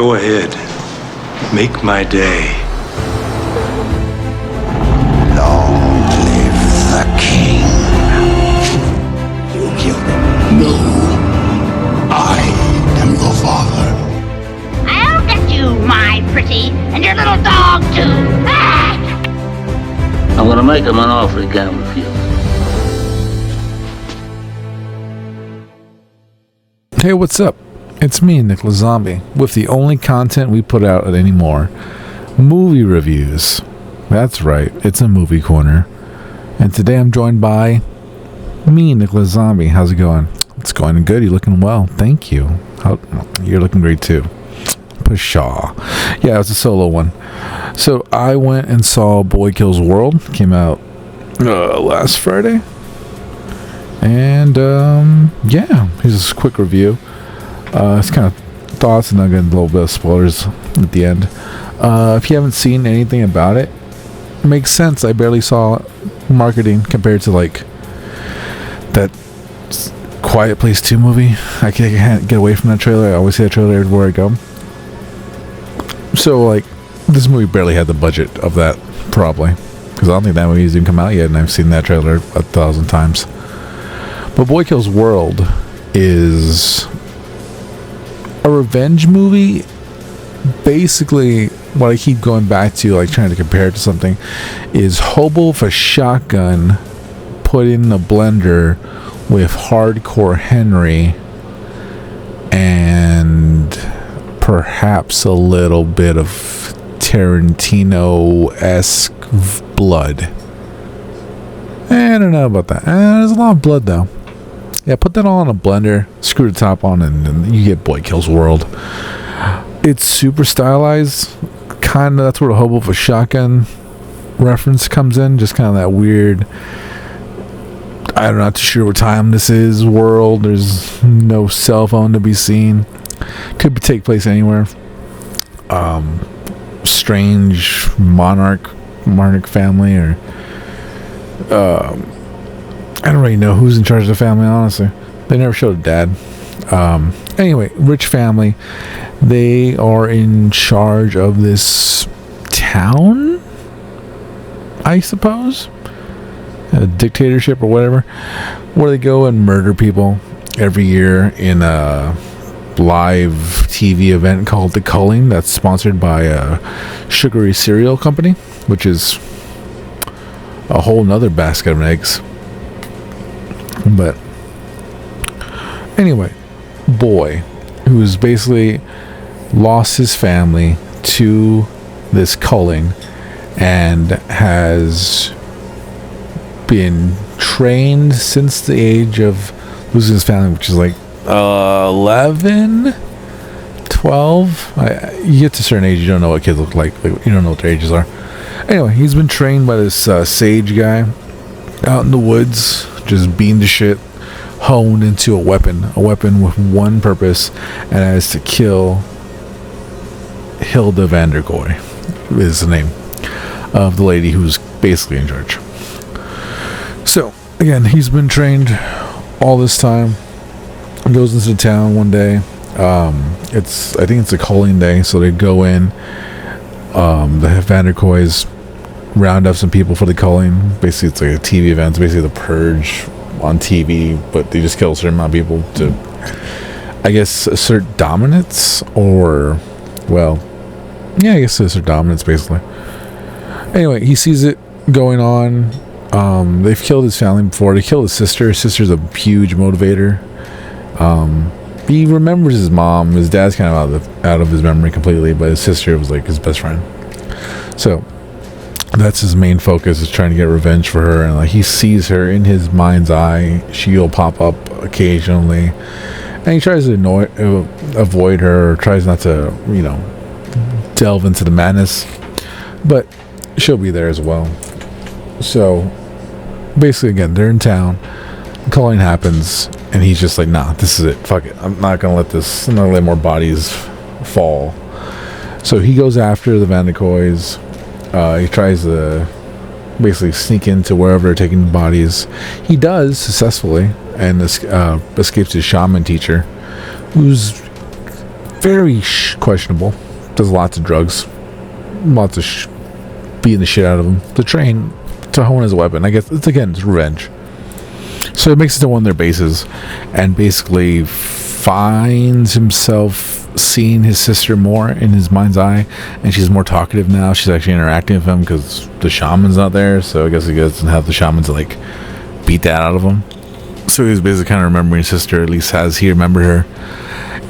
Go ahead. Make my day. Long live the king. You killed him. No. I am your father. I'll get you, my pretty, and your little dog, too. Ah! I'm gonna make him an offer he can't refuse. Hey, what's up? It's me, NickolasZombie, with the only content we put out anymore. Movie reviews. That's right, it's a movie corner. And today I'm joined by me, NickolasZombie. How's it going? It's going good. You're looking well. Thank you. You're looking great too. Pshaw. Yeah, it was a solo one. So I went and saw Boy Kills World. Came out last Friday. And yeah, here's a quick review. It's kind of thoughts, and I'll get a little bit of spoilers at the end. If you haven't seen anything about it, makes sense. I barely saw marketing compared to like that Quiet Place 2 movie. I can't get away from that trailer. I always see that trailer everywhere I go. So like, this movie barely had the budget of that, probably, because I don't think that movie's even come out yet, and I've seen that trailer 1,000 times. But Boy Kills World is a revenge movie. Basically, what I keep going back to, like trying to compare it to something, is Hobo with a Shotgun put in a blender with Hardcore Henry and perhaps a little bit of Tarantino-esque blood. I don't know about that. There's a lot of blood though. Yeah, put that all in a blender, screw the top on, and you get Boy Kills World. It's super stylized. Kind of, that's where the Hobo with a Shotgun reference comes in. Just kind of that weird, I'm not too sure what time this is, world. There's no cell phone to be seen. Could take place anywhere. Strange monarch family, or I don't really know who's in charge of the family, honestly. They never showed a dad. Anyway, rich family. They are in charge of this town, I suppose. A dictatorship or whatever. Where they go and murder people every year in a live TV event called The Culling, that's sponsored by a sugary cereal company, which is a whole nother basket of eggs. But anyway, boy who's basically lost his family to this culling and has been trained since the age of losing his family, which is like 11, 12. You get to a certain age, you don't know what kids look like. You don't know what their ages are. Anyway, he's been trained by this sage guy out in the woods, just beaten to shit, honed into a weapon with one purpose, and that is to kill Hilda Vandergoy, is the name of the lady who's basically in charge. So again, he's been trained all this time. He goes into the town one day. I think it's a culling day, so they go in. The Vandergoys round up some people for the culling. Basically, it's like a TV event. It's basically the Purge on TV, but they just kill a certain amount of people to, I guess, assert dominance, or, well, yeah, I guess assert dominance, basically. Anyway, he sees it going on. They've killed his family before. They killed his sister. His sister's a huge motivator. He remembers his mom. His dad's kind of out of his memory completely, but his sister was like his best friend. So that's his main focus, is trying to get revenge for her. And like, he sees her in his mind's eye. She'll pop up occasionally, and he tries to avoid her, or tries not to, delve into the madness, but she'll be there as well. So basically, again, they're in town. The culling happens, and he's just like, nah, this is it, fuck it, I'm not gonna let more bodies fall. So he goes after the Vandergoys. He tries to basically sneak into wherever they're taking the bodies. He does successfully, and escapes his shaman teacher, who's very questionable. Does lots of drugs, lots of beating the shit out of him to train to hone his weapon. I guess it's revenge. So he makes it to one of their bases and basically finds himself seeing his sister more in his mind's eye, and she's more talkative now. She's actually interacting with him because the shaman's not there, so I guess he doesn't have the shaman to like beat that out of him. So he's basically kind of remembering his sister, at least as he remembered her,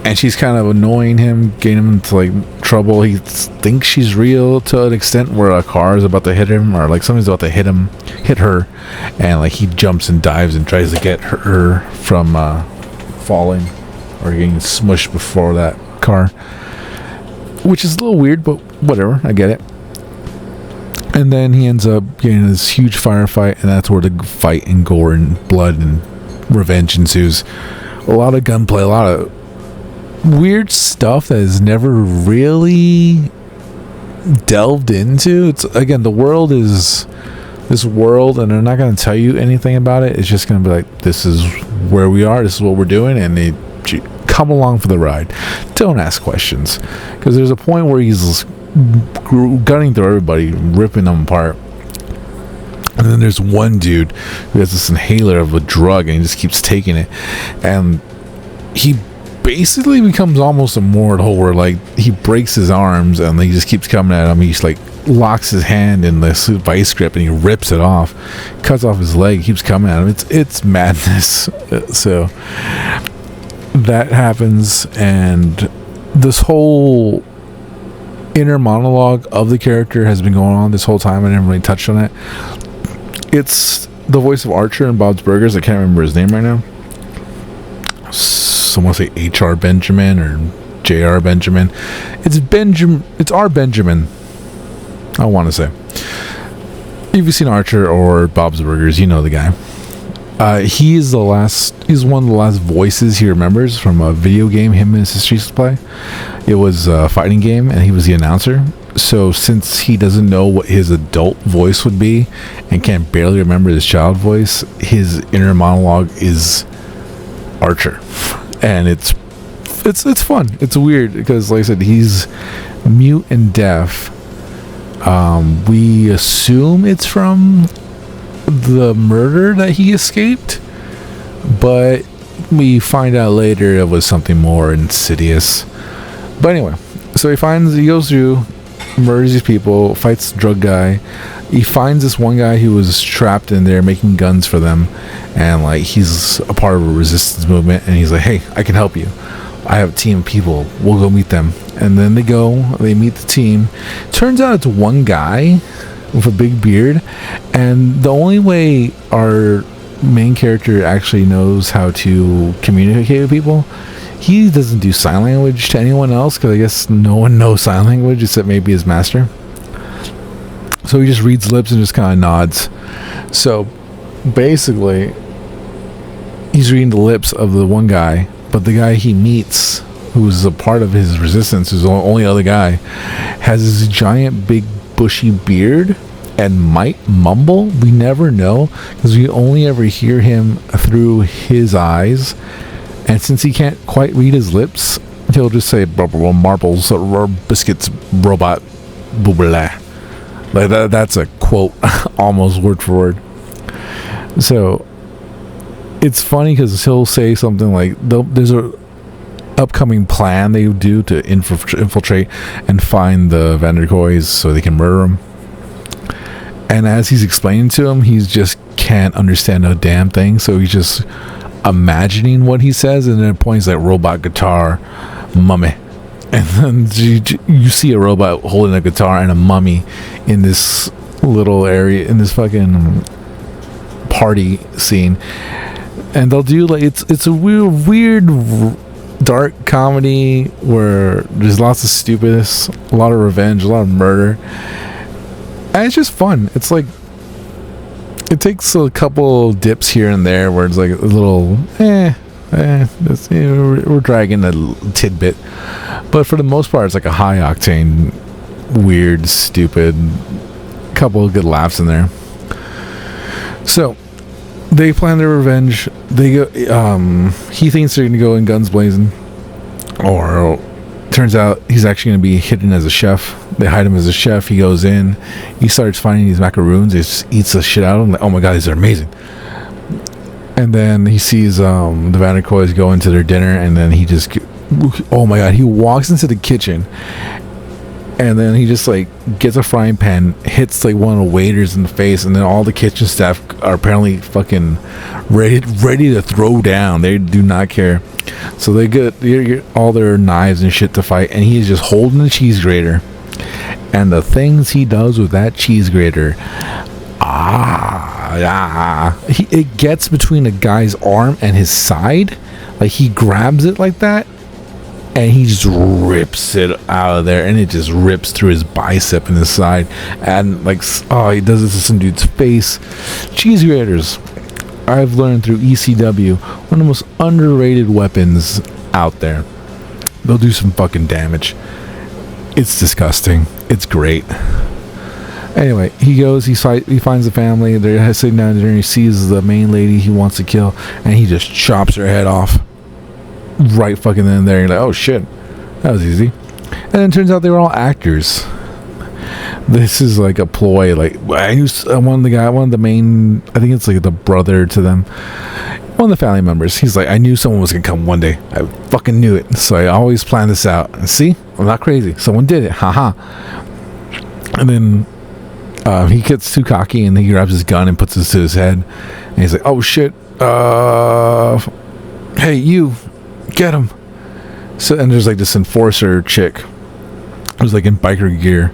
and she's kind of annoying him, getting him into like trouble. He thinks she's real to an extent where a car is about to hit him, or like something's about to hit her, and like he jumps and dives and tries to get her from falling or getting smushed before that car, which is a little weird, but whatever, I get it. And then he ends up getting this huge firefight, and that's where the fight and gore and blood and revenge ensues. A lot of gunplay, a lot of weird stuff that is never really delved into. It's, again, the world is this world, and they're not going to tell you anything about it. It's just going to be like, this is where we are, this is what we're doing, and they come along for the ride. Don't ask questions, because there's a point where he's gunning through everybody, ripping them apart, and then there's one dude who has this inhaler of a drug, and he just keeps taking it, and he basically becomes almost immortal, where like he breaks his arms and he just keeps coming at him. He's like locks his hand in the vice grip and he rips it off, cuts off his leg, keeps coming at him. It's madness. So that happens, and this whole inner monologue of the character has been going on this whole time. I didn't really touch on it. It's the voice of Archer in Bob's Burgers. I can't remember his name right now. Someone say H.R. Benjamin or J.R. Benjamin. It's R. Benjamin, I want to say. If you've seen Archer or Bob's Burgers, you know the guy. He's one of the last voices he remembers from a video game him and his sister used to play. It was a fighting game, and he was the announcer. So since he doesn't know what his adult voice would be and can barely remember his child voice, his inner monologue is Archer, and it's fun. It's weird because, like I said, he's mute and deaf. We assume it's from the murder that he escaped, but we find out later it was something more insidious. But anyway, so he goes through, murders these people, fights the drug guy. He finds this one guy who was trapped in there making guns for them, and like he's a part of a resistance movement, and he's like, hey, I can help you. I have a team of people, we'll go meet them. And then they meet the team. Turns out it's one guy with a big beard, and the only way our main character actually knows how to communicate with people, he doesn't do sign language to anyone else, because I guess no one knows sign language except maybe his master. So he just reads lips and just kind of nods. So basically he's reading the lips of the one guy, but the guy he meets, who's a part of his resistance, who's the only other guy, has this giant big bushy beard and might mumble. We never know, because we only ever hear him through his eyes, and since he can't quite read his lips, he'll just say marbles, biscuits, robot, blah. Like that's a quote almost word for word. So it's funny because he'll say something like, there's a upcoming plan they do to infiltrate and find the Vanderkoys so they can murder them. And as he's explaining to him, he just can't understand a damn thing. So he's just imagining what he says, and then at points like robot guitar, mummy. And then you see a robot holding a guitar and a mummy in this little area, in this fucking party scene. And they'll do like, it's a weird dark comedy where there's lots of stupidness, a lot of revenge, a lot of murder, and it's just fun. It's like, it takes a couple dips here and there where it's like a little we're dragging a tidbit, but for the most part it's like a high octane, weird, stupid, couple of good laughs in there. So they plan their revenge. They go. He thinks they're gonna go in guns blazing, or turns out he's actually going to be hidden as a chef. They hide him as a chef. He goes in. He starts finding these macaroons. He just eats the shit out of them. Like, oh my god, these are amazing. And then he sees the Vanderkoys go into their dinner, and then he just, oh my god, he walks into the kitchen, and then he just like gets a frying pan, hits like one of the waiters in the face, and then all the kitchen staff are apparently fucking ready to throw down. They do not care. So they get all their knives and shit to fight, and he is just holding the cheese grater. And the things he does with that cheese grater, it gets between a guy's arm and his side. Like, he grabs it like that, and he just rips it out of there, and it just rips through his bicep and his side. And like, he does this to some dude's face. Cheese graters, I've learned through ECW, one of the most underrated weapons out there. They'll do some fucking damage. It's disgusting. It's great. Anyway, he goes, he finds the family. They're sitting down there, and he sees the main lady he wants to kill, and he just chops her head off. Right fucking then and there. You're like, oh shit, that was easy. And then it turns out they were all actors. This is like a ploy. Like, I knew one of the main, I think it's like the brother to them, one of the family members. He's like, I knew someone was gonna come one day. I fucking knew it. So I always planned this out. And see, I'm not crazy. Someone did it. Haha. And then he gets too cocky, and he grabs his gun and puts it to his head. And he's like, oh shit. Hey, you. Get him. So, and there's like this enforcer chick who's like in biker gear.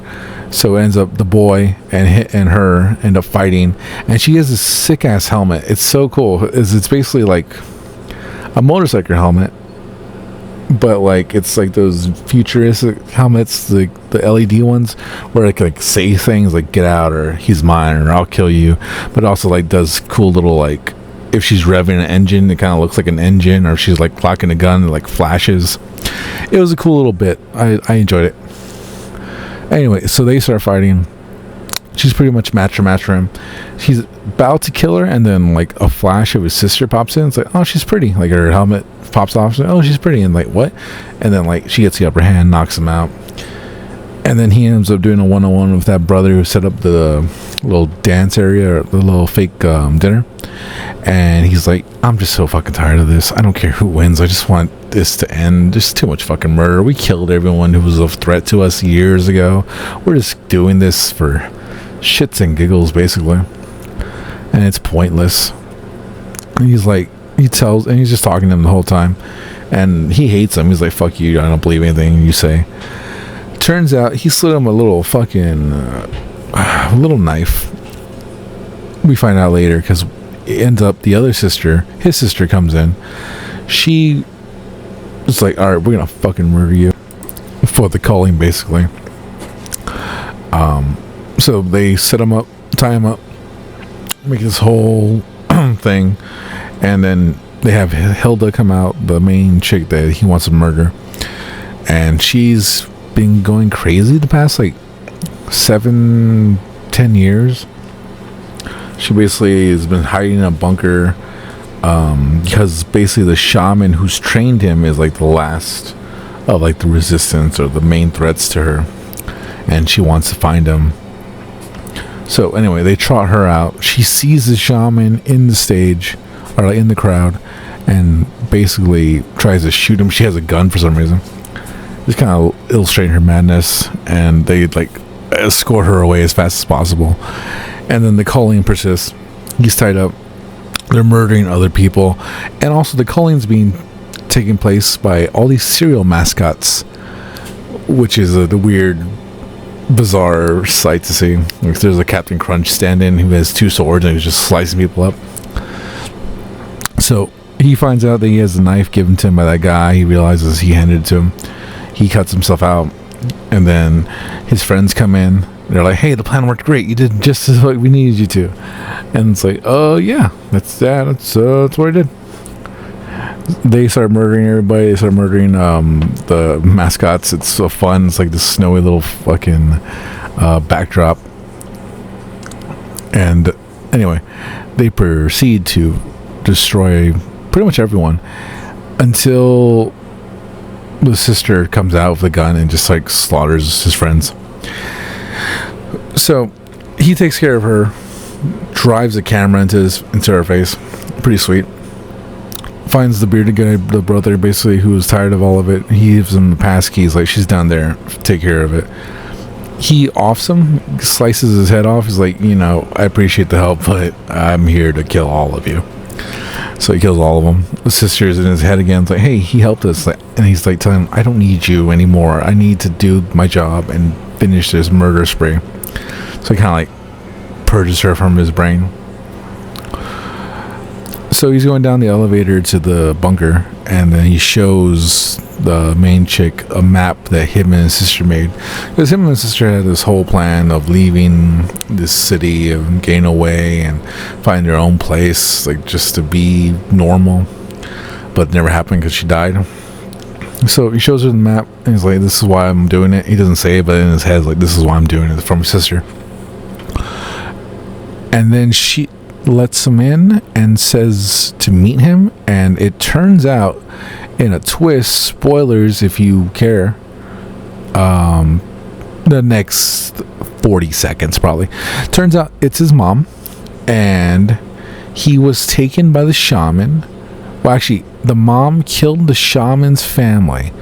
So it ends up the boy and her end up fighting, and she has this sick ass helmet. It's so cool. It's basically like a motorcycle helmet, but like it's like those futuristic helmets, the LED ones, where it can like say things like "get out" or "he's mine" or "I'll kill you," but also like does cool little like, if she's revving an engine, it kind of looks like an engine, or if she's like clocking a gun, it like flashes. It was a cool little bit. I enjoyed it. Anyway, so they start fighting. She's pretty much match for him. She's about to kill her, and then like a flash of his sister pops in. It's like, oh, she's pretty. Like, her helmet pops off. Like, oh, she's pretty. And like, what? And then like she gets the upper hand, knocks him out. And then he ends up doing a one-on-one with that brother who set up the little dance area, or the little fake dinner. And he's like, I'm just so fucking tired of this. I don't care who wins. I just want this to end. Just too much fucking murder. We killed everyone who was a threat to us years ago. We're just doing this for shits and giggles, basically. And it's pointless. And he's like, he's just talking to him the whole time. And he hates him. He's like, fuck you. I don't believe anything you say. Turns out he slid him a little fucking little knife. We find out later, because it ends up his sister comes in. She was like, all right, we're gonna fucking murder you for the calling, basically. So they set him up, tie him up, make this whole thing, and then they have Hilda come out, the main chick that he wants to murder, and she's been going crazy the past like 7-10 years. She basically has been hiding in a bunker, because basically the shaman who's trained him is like the last of like the resistance or the main threats to her, and she wants to find him. So anyway, they trot her out. She sees the shaman in the stage, or like in the crowd, and basically tries to shoot him. She has a gun for some reason. Just kind of illustrating her madness, and they like escort her away as fast as possible. And then the culling persists. He's tied up. They're murdering other people, and also the culling's taking place by all these serial mascots, which is the weird, bizarre sight to see. Like, there's a Captain Crunch stand-in who has 2 swords and he's just slicing people up. So he finds out that he has a knife given to him by that guy. He realizes he handed it to him. He cuts himself out, and then his friends come in. They're like, hey, the plan worked great. You did just as what we needed you to. And it's like, oh yeah, that's what I did. They start murdering everybody. They start murdering the mascots. It's so fun. It's like this snowy little fucking backdrop. And anyway, they proceed to destroy pretty much everyone until the sister comes out with a gun and just like slaughters his friends. So he takes care of her, drives a camera into her face. Pretty sweet. Finds the bearded guy, the brother, basically, who was tired of all of it. He gives him the pass keys, like, she's down there, take care of it. He offs him, slices his head off. He's like, I appreciate the help, but I'm here to kill all of you. So he kills all of them. The sister's in his head again. It's like, hey, he helped us. And he's like telling him, I don't need you anymore. I need to do my job and finish this murder spree. So he kind of like purges her from his brain. So he's going down the elevator to the bunker, and then he shows the main chick a map that him and his sister made. Because him and his sister had this whole plan of leaving this city and getting away and finding their own place, like just to be normal. But it never happened because she died. So he shows her the map, and he's like, this is why I'm doing it. He doesn't say it, but in his head, like, this is why I'm doing it, from his sister. And then she lets him in and says to meet him, and it turns out, in a twist, spoilers if you care, the next 40 seconds probably, turns out it's his mom, and he was taken by the shaman. Well, actually, the mom killed the shaman's family.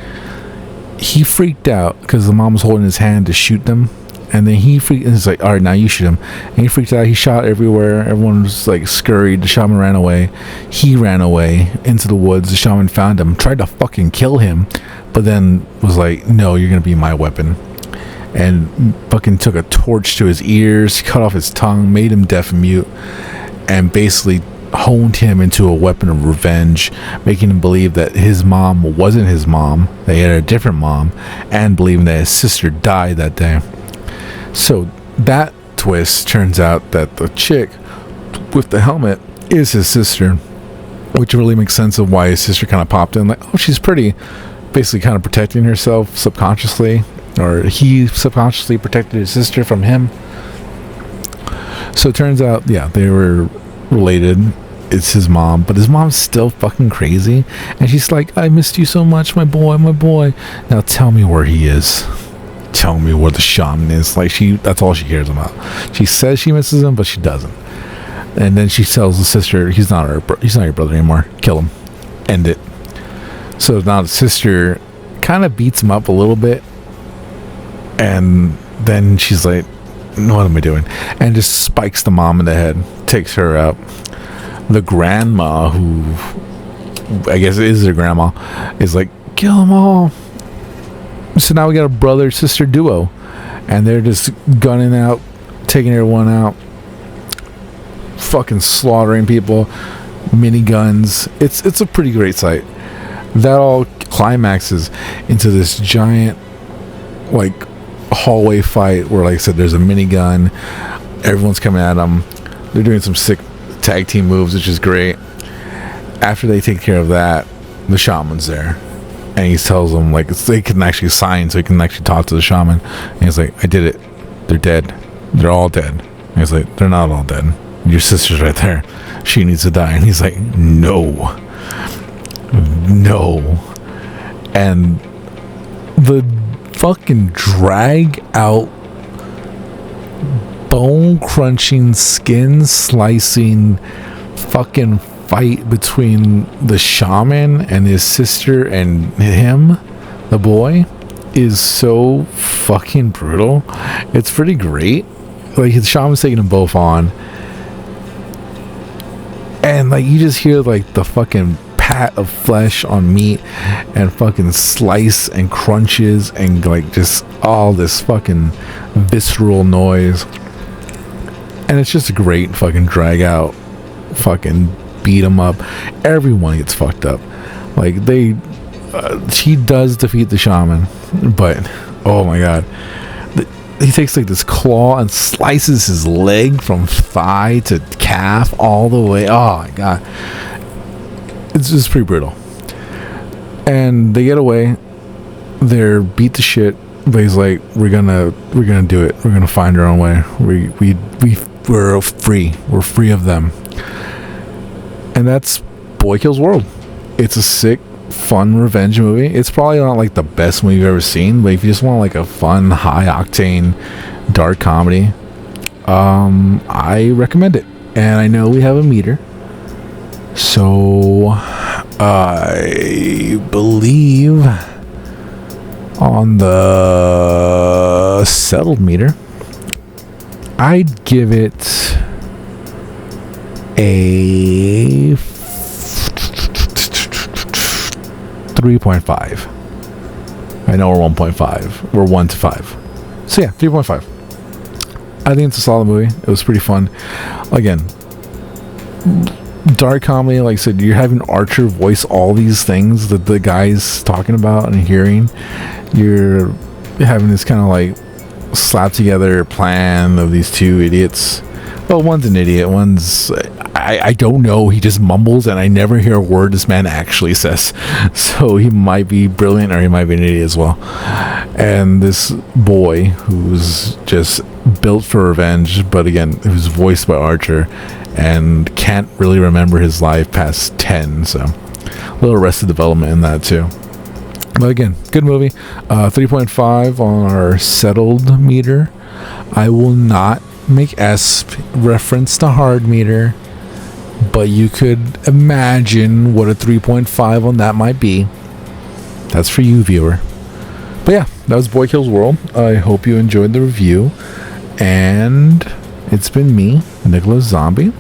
He freaked out because the mom was holding his hand to shoot them. And then he freaked, and he's like, all right, now you shoot him. And he freaked out. He shot everywhere. Everyone was like scurried. The shaman ran away. He ran away into the woods. The shaman found him, tried to fucking kill him, but then was like, no, you're going to be my weapon. And fucking took a torch to his ears, cut off his tongue, made him deaf and mute, and basically honed him into a weapon of revenge, making him believe that his mom wasn't his mom, they had a different mom, and believing that his sister died that day. So that twist turns out that the chick with the helmet is his sister, which really makes sense of why his sister kind of popped in, like, oh, she's pretty, basically kind of protecting herself subconsciously, or he subconsciously protected his sister from him. So it turns out, yeah, they were related. It's his mom, but his mom's still fucking crazy, and she's like, I missed you so much, my boy. Now tell me where he is. Tell me where the shaman is. Like, that's all she cares about. She says she misses him, but she doesn't. And then she tells the sister, he's not your brother anymore. Kill him. End it. So now the sister kind of beats him up a little bit, and then she's like, what am I doing? And just spikes the mom in the head, takes her out. The grandma, who I guess is their grandma, is like, kill them all. So now we got a brother-sister duo, and they're just gunning out, taking everyone out, fucking slaughtering people, miniguns. It's a pretty great sight. That all climaxes into this giant, like, hallway fight where, like I said, there's a minigun. Everyone's coming at them. They're doing some sick tag team moves, which is great. After they take care of that, the shaman's there. And he tells them, like, they can actually sign, so he can actually talk to the shaman. And he's like, I did it. They're dead. They're all dead. And he's like, they're not all dead. Your sister's right there. She needs to die. And he's like, no. And the fucking drag out, bone crunching, skin slicing fucking fight between the shaman and his sister and him, the boy, is so fucking brutal. It's pretty great. Like, the shaman's taking them both on, and like you just hear like the fucking pat of flesh on meat and fucking slice and crunches and like just all this fucking visceral noise. And it's just a great fucking drag out, fucking beat him up. Everyone gets fucked up. Like, she does defeat the shaman, but oh my god, he takes like this claw and slices his leg from thigh to calf all the way. Oh my god, it's just pretty brutal. And they get away. They're beat to shit, but he's like, we're gonna do it. We're gonna find our own way. We're free. We're free of them. And that's Boy Kills World. It's a sick fun revenge movie. It's probably not like the best movie you've ever seen, but if you just want like a fun, high octane, dark comedy, I recommend it. And I know we have a meter, so I believe on the settled meter, I'd give it a 3.5. I know we're 1.5. We're 1 to 5. So yeah, 3.5. I think it's a solid movie. It was pretty fun. Again, dark comedy, like I said, you're having Archer voice all these things that the guy's talking about and hearing. You're having this kind of like slap together plan of these two idiots. Well, one's an idiot, one's I don't know, he just mumbles and I never hear a word this man actually says. So he might be brilliant or he might be an idiot as well. And this boy who's just built for revenge, but again, who's voiced by Archer and can't really remember his life past 10, so a little Arrested Development in that too. But again, good movie. 3.5 on our settled meter. I will not make reference to hard meter, but you could imagine what a 3.5 on that might be. That's for you, viewer. But yeah, that was Boy Kills World. I hope you enjoyed the review, and it's been me, NickolasZombie.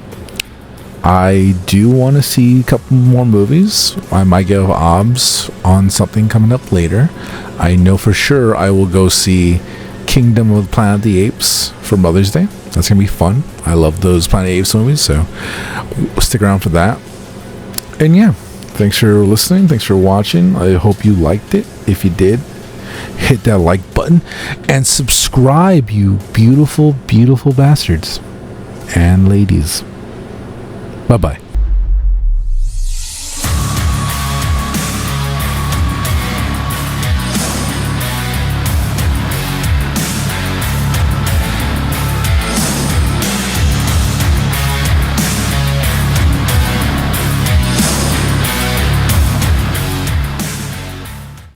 I do want to see a couple more movies. I might get OBS on something coming up later. I know for sure I will go see Kingdom of the Planet of the Apes for Mother's Day. That's going to be fun. I love those Planet of the Apes movies, so stick around for that. And yeah, thanks for listening. Thanks for watching. I hope you liked it. If you did, hit that like button and subscribe, you beautiful, beautiful bastards and ladies. Bye-bye.